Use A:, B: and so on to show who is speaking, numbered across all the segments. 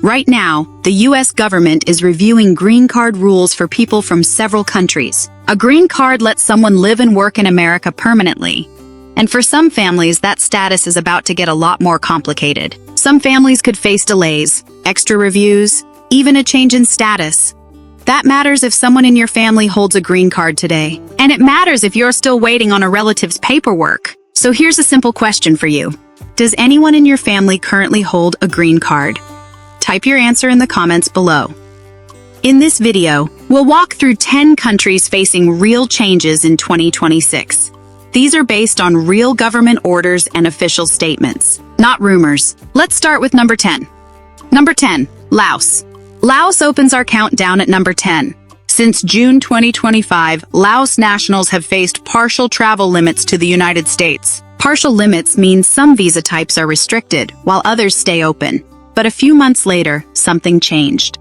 A: Right now, the U.S. government is reviewing green card rules for people from several countries. A green card lets someone live and work in America permanently. And for some families, that status is about to get a lot more complicated. Some families could face delays, extra reviews, even a change in status. That matters if someone in your family holds a green card today. And it matters if you're still waiting on a relative's paperwork. So here's a simple question for you. Does anyone in your family currently hold a green card? Type your answer in the comments below. In this video, we'll walk through 10 countries facing real changes in 2026. These are based on real government orders and official statements, not rumors. Let's start with number 10. Number 10, Laos. Laos opens our countdown at number 10. Since June 2025, Laos nationals have faced partial travel limits to the United States. Partial limits mean some visa types are restricted, while others stay open. But a few months later, something changed.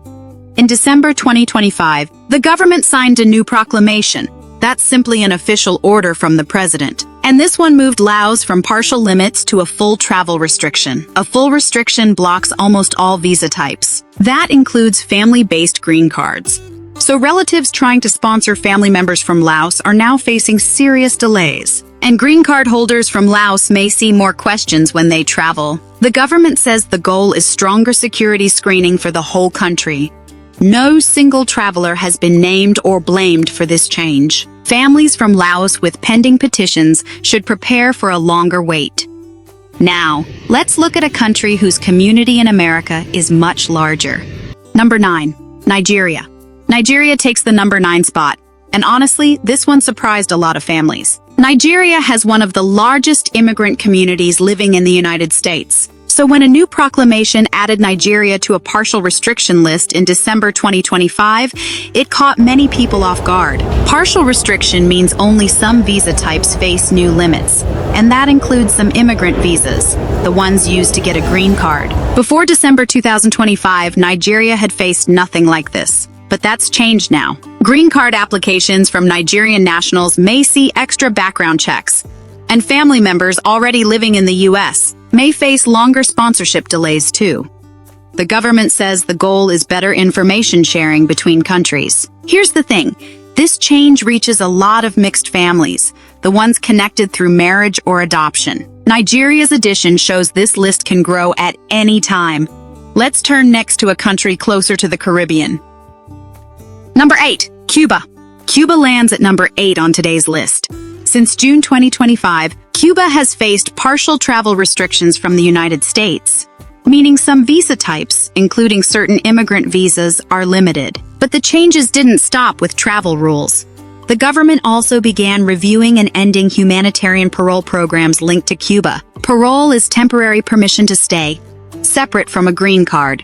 A: In December 2025, the government signed a new proclamation. That's simply an official order from the president. And this one moved Laos from partial limits to a full travel restriction. A full restriction blocks almost all visa types. That includes family-based green cards. So relatives trying to sponsor family members from Laos are now facing serious delays. And green card holders from Laos may see more questions when they travel. The government says the goal is stronger security screening for the whole country. No single traveler has been named or blamed for this change. Families from Laos with pending petitions should prepare for a longer wait. Now, let's look at a country whose community in America is much larger. Number 9, Nigeria. Nigeria takes the number 9 spot. And honestly, this one surprised a lot of families. Nigeria has one of the largest immigrant communities living in the United States. So when a new proclamation added Nigeria to a partial restriction list in December 2025, it caught many people off guard. Partial restriction means only some visa types face new limits, and that includes some immigrant visas, the ones used to get a green card. Before December 2025, Nigeria had faced nothing like this. But that's changed now. Green card applications from Nigerian nationals may see extra background checks, and family members already living in the U.S. may face longer sponsorship delays too. The government says the goal is better information sharing between countries. Here's the thing, this change reaches a lot of mixed families, the ones connected through marriage or adoption. Nigeria's addition shows this list can grow at any time. Let's turn next to a country closer to the Caribbean. Number 8, Cuba. Cuba lands at number 8 on today's list. Since June 2025, Cuba has faced partial travel restrictions from the United States, meaning some visa types, including certain immigrant visas, are limited. But the changes didn't stop with travel rules. The government also began reviewing and ending humanitarian parole programs linked to Cuba. Parole is temporary permission to stay, separate from a green card.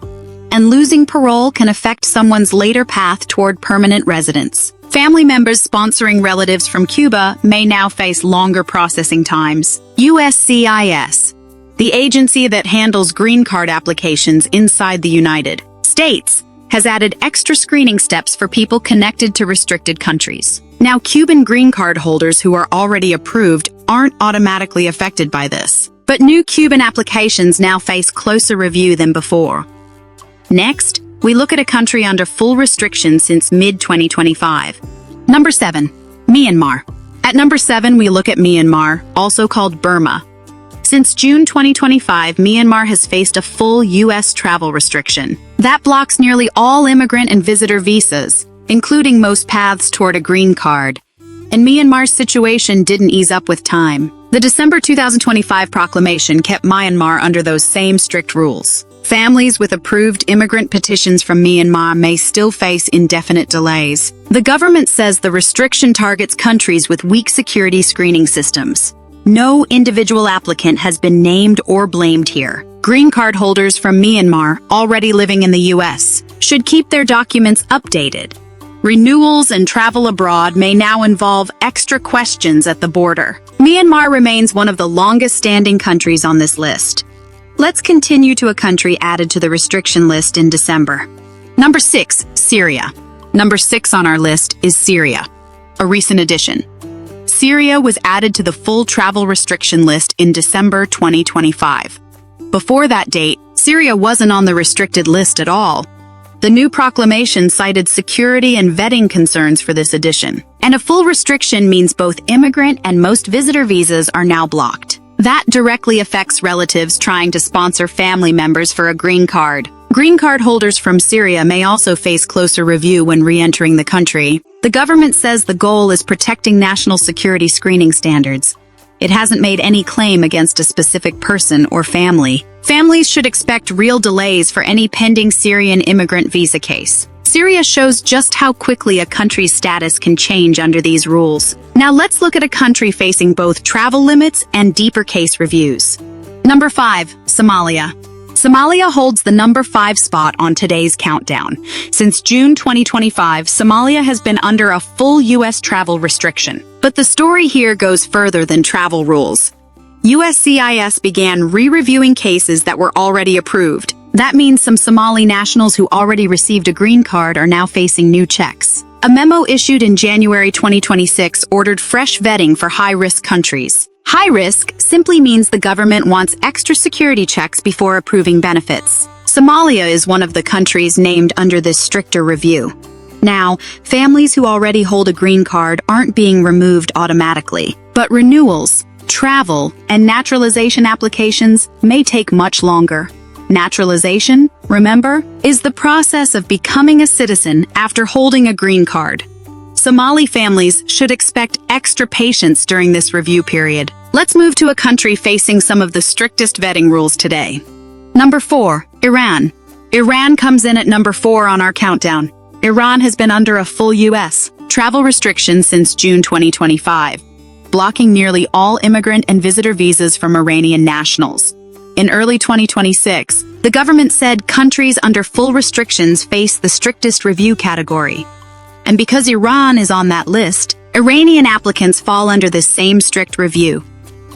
A: And losing parole can affect someone's later path toward permanent residence. Family members sponsoring relatives from Cuba may now face longer processing times. USCIS, the agency that handles green card applications inside the United States, has added extra screening steps for people connected to restricted countries. Now, Cuban green card holders who are already approved aren't automatically affected by this. But new Cuban applications now face closer review than before. Next, we look at a country under full restriction since mid-2025. Number 7, Myanmar. At number 7, we look at Myanmar, also called Burma. Since June 2025, Myanmar has faced a full U.S. travel restriction. That blocks nearly all immigrant and visitor visas, including most paths toward a green card. And Myanmar's situation didn't ease up with time. The December 2025 proclamation kept Myanmar under those same strict rules. Families with approved immigrant petitions from Myanmar may still face indefinite delays. The government says the restriction targets countries with weak security screening systems. No individual applicant has been named or blamed here. Green card holders from Myanmar, already living in the U.S., should keep their documents updated. Renewals and travel abroad may now involve extra questions at the border. Myanmar remains one of the longest-standing countries on this list. Let's continue to a country added to the restriction list in December. Number 6, Syria. Number 6 on our list is Syria, a recent addition. Syria was added to the full travel restriction list in December 2025. Before that date, Syria wasn't on the restricted list at all. The new proclamation cited security and vetting concerns for this addition. And a full restriction means both immigrant and most visitor visas are now blocked. That directly affects relatives trying to sponsor family members for a green card. Green card holders from Syria may also face closer review when re-entering the country. The government says the goal is protecting national security screening standards. It hasn't made any claim against a specific person or family. Families should expect real delays for any pending Syrian immigrant visa case. Syria shows just how quickly a country's status can change under these rules. Now let's look at a country facing both travel limits and deeper case reviews. Number 5. Somalia. Somalia holds the number 5 spot on today's countdown. Since June 2025, Somalia has been under a full U.S. travel restriction. But the story here goes further than travel rules. USCIS began re-reviewing cases that were already approved. That means some Somali nationals who already received a green card are now facing new checks. A memo issued in January 2026 ordered fresh vetting for high-risk countries. High risk simply means the government wants extra security checks before approving benefits. Somalia is one of the countries named under this stricter review. Now, families who already hold a green card aren't being removed automatically, but renewals, travel, and naturalization applications may take much longer. Naturalization, remember, is the process of becoming a citizen after holding a green card. Somali families should expect extra patience during this review period. Let's move to a country facing some of the strictest vetting rules today. Number 4. Iran. Iran comes in at number 4 on our countdown. Iran has been under a full U.S. travel restriction since June 2025, blocking nearly all immigrant and visitor visas from Iranian nationals. In early 2026, the government said countries under full restrictions face the strictest review category. And because Iran is on that list, Iranian applicants fall under this same strict review.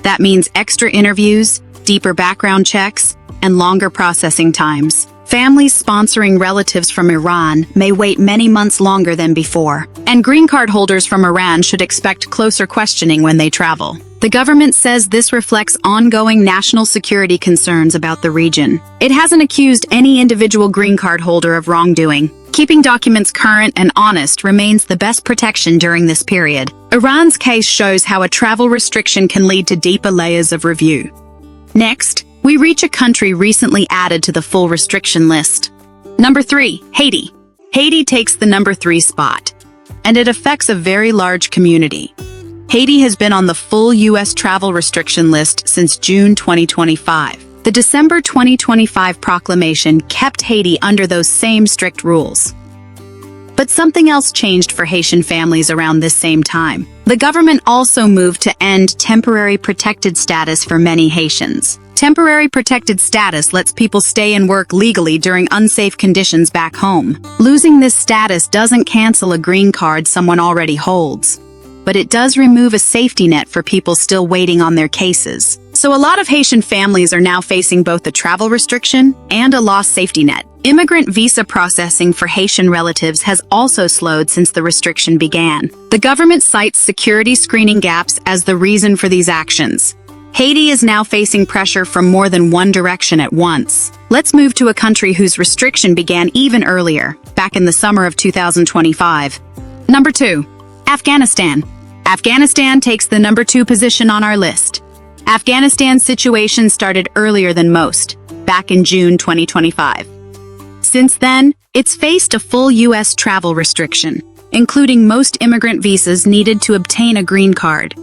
A: That means extra interviews, deeper background checks, and longer processing times. Families sponsoring relatives from Iran may wait many months longer than before, and green card holders from Iran should expect closer questioning when they travel. The government says this reflects ongoing national security concerns about the region. It hasn't accused any individual green card holder of wrongdoing. Keeping documents current and honest remains the best protection during this period. Iran's case shows how a travel restriction can lead to deeper layers of review. Next, we reach a country recently added to the full restriction list. Number 3. Haiti. Haiti takes the number 3 spot, and it affects a very large community. Haiti has been on the full U.S. travel restriction list since June 2025. The December 2025 proclamation kept Haiti under those same strict rules. But something else changed for Haitian families around this same time. The government also moved to end temporary protected status for many Haitians. Temporary protected status lets people stay and work legally during unsafe conditions back home. Losing this status doesn't cancel a green card someone already holds, but it does remove a safety net for people still waiting on their cases. So a lot of Haitian families are now facing both a travel restriction and a lost safety net. Immigrant visa processing for Haitian relatives has also slowed since the restriction began. The government cites security screening gaps as the reason for these actions. Haiti is now facing pressure from more than one direction at once. Let's move to a country whose restriction began even earlier, back in the summer of 2025. Number 2. Afghanistan. Afghanistan takes the number 2 position on our list. Afghanistan's situation started earlier than most, back in June 2025. Since then, it's faced a full U.S. travel restriction, including most immigrant visas needed to obtain a green card.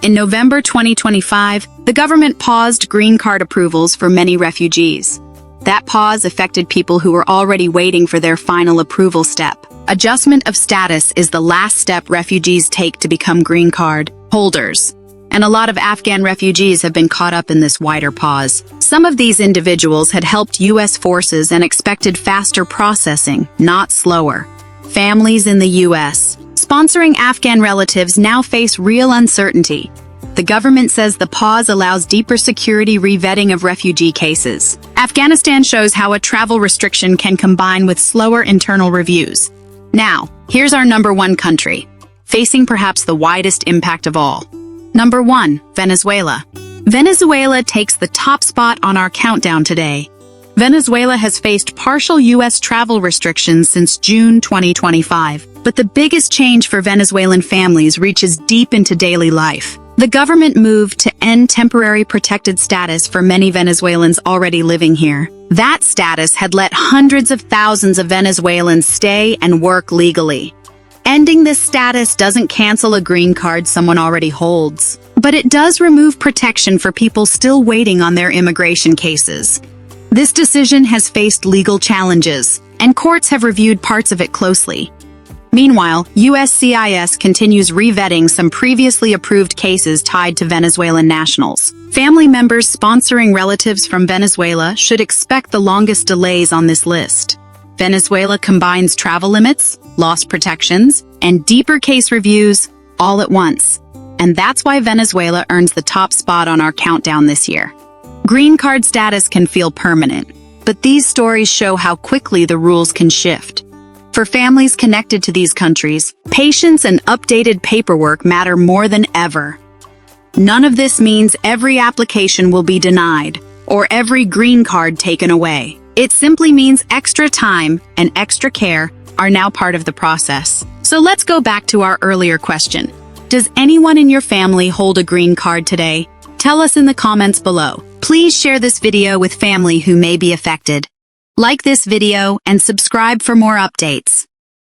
A: In November 2025, the government paused green card approvals for many refugees. That pause affected people who were already waiting for their final approval step. Adjustment of status is the last step refugees take to become green card holders. And a lot of Afghan refugees have been caught up in this wider pause. Some of these individuals had helped U.S. forces and expected faster processing, not slower. Families in the U.S. sponsoring Afghan relatives now face real uncertainty. The government says the pause allows deeper security re-vetting of refugee cases. Afghanistan shows how a travel restriction can combine with slower internal reviews. Now, here's our number 1 country, facing perhaps the widest impact of all. Number 1. Venezuela. Venezuela takes the top spot on our countdown today. Venezuela has faced partial U.S. travel restrictions since June 2025, but the biggest change for Venezuelan families reaches deep into daily life. The government moved to end temporary protected status for many Venezuelans already living here. That status had let hundreds of thousands of Venezuelans stay and work legally. Ending this status doesn't cancel a green card someone already holds, but it does remove protection for people still waiting on their immigration cases. This decision has faced legal challenges, and courts have reviewed parts of it closely. Meanwhile, USCIS continues revetting some previously approved cases tied to Venezuelan nationals. Family members sponsoring relatives from Venezuela should expect the longest delays on this list. Venezuela combines travel limits, loss protections, and deeper case reviews all at once. And that's why Venezuela earns the top spot on our countdown this year. Green card status can feel permanent, but these stories show how quickly the rules can shift. For families connected to these countries, patience and updated paperwork matter more than ever. None of this means every application will be denied or every green card taken away. It simply means extra time and extra care are now part of the process. So let's go back to our earlier question. Does anyone in your family hold a green card today? Tell us in the comments below. Please share this video with family who may be affected. Like this video and subscribe for more updates.